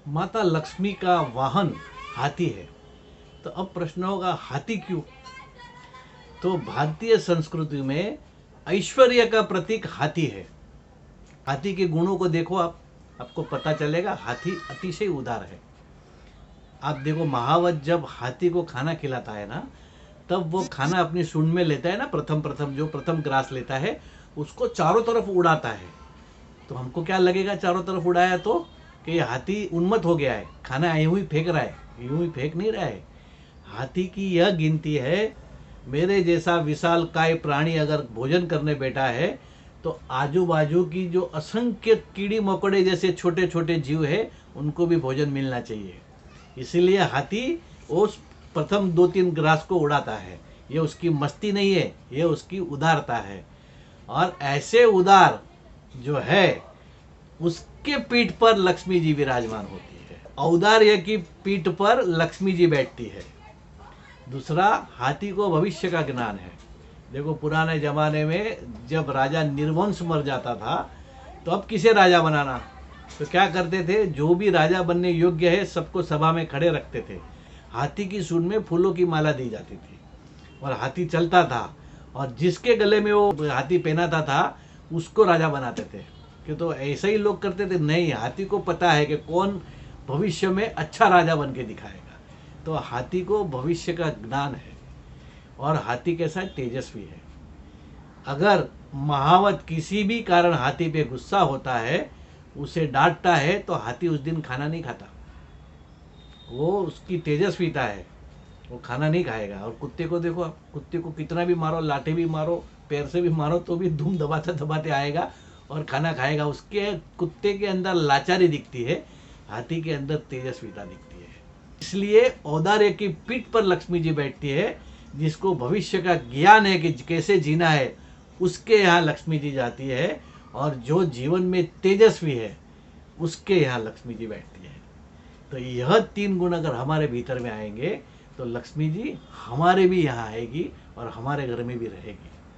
माता लक्ष्मी का वाहन हाथी है। तो अब प्रश्न होगा हाथी क्यों? तो भारतीय संस्कृति में ऐश्वर्य का प्रतीक हाथी है। हाथी के गुणों को देखो आपको पता चलेगा हाथी अतिशय उदार है। आप देखो महावत जब हाथी को खाना खिलाता है ना, तब वो खाना अपनी सूंड में लेता है ना, प्रथम प्रथम जो प्रथम ग्रास लेता है उसको चारों तरफ उड़ाता है। तो हमको क्या लगेगा चारों तरफ उड़ाया तो कि ये हाथी उन्मत्त हो गया है, खाना यूं ही फेंक रहा है। यूं ही फेंक नहीं रहा है। हाथी की यह गिनती है, मेरे जैसा विशाल काय प्राणी अगर भोजन करने बैठा है तो आजू बाजू की जो असंख्य कीड़ी मकोड़े जैसे छोटे छोटे जीव है उनको भी भोजन मिलना चाहिए। इसीलिए हाथी उस प्रथम 2-3 ग्रास को उड़ाता है। ये उसकी मस्ती नहीं है, ये उसकी उदारता है। और ऐसे उदार जो है उसके पीठ पर लक्ष्मी जी विराजमान होती है। औदार्य की पीठ पर लक्ष्मी जी बैठती है। दूसरा, हाथी को भविष्य का ज्ञान है। देखो पुराने जमाने में जब राजा निर्वंश मर जाता था तो अब किसे राजा बनाना, तो क्या करते थे, जो भी राजा बनने योग्य है सबको सभा में खड़े रखते थे। हाथी की सूंड में फूलों की माला दी जाती थी और हाथी चलता था और जिसके गले में वो हाथी पहनाता था उसको राजा बनाते थे। कि तो ऐसे ही लोग करते थे? नहीं, हाथी को पता है कि कौन भविष्य में अच्छा राजा बन के दिखाएगा। तो हाथी को भविष्य का ज्ञान है और हाथी के साथ तेजस्वी है। अगर महावत किसी भी कारण हाथी पे गुस्सा होता है, उसे डांटता है, तो हाथी उस दिन खाना नहीं खाता। वो उसकी तेजस्विता है, वो खाना नहीं खाएगा। और कुत्ते को देखो आप, कुत्ते को कितना भी मारो, लाठी भी मारो, पैर से भी मारो, तो भी धूम दबाते दबाते आएगा और खाना खाएगा। उसके कुत्ते के अंदर लाचारी दिखती है, हाथी के अंदर तेजस्विता दिखती है। इसलिए औदार्य की पीठ पर लक्ष्मी जी बैठती है। जिसको भविष्य का ज्ञान है कि कैसे जीना है, उसके यहाँ लक्ष्मी जी जाती है। और जो जीवन में तेजस्वी है उसके यहाँ लक्ष्मी जी बैठती है। तो यह 3 गुण अगर हमारे भीतर में आएंगे तो लक्ष्मी जी हमारे भी यहाँ आएगी और हमारे घर में भी रहेगी।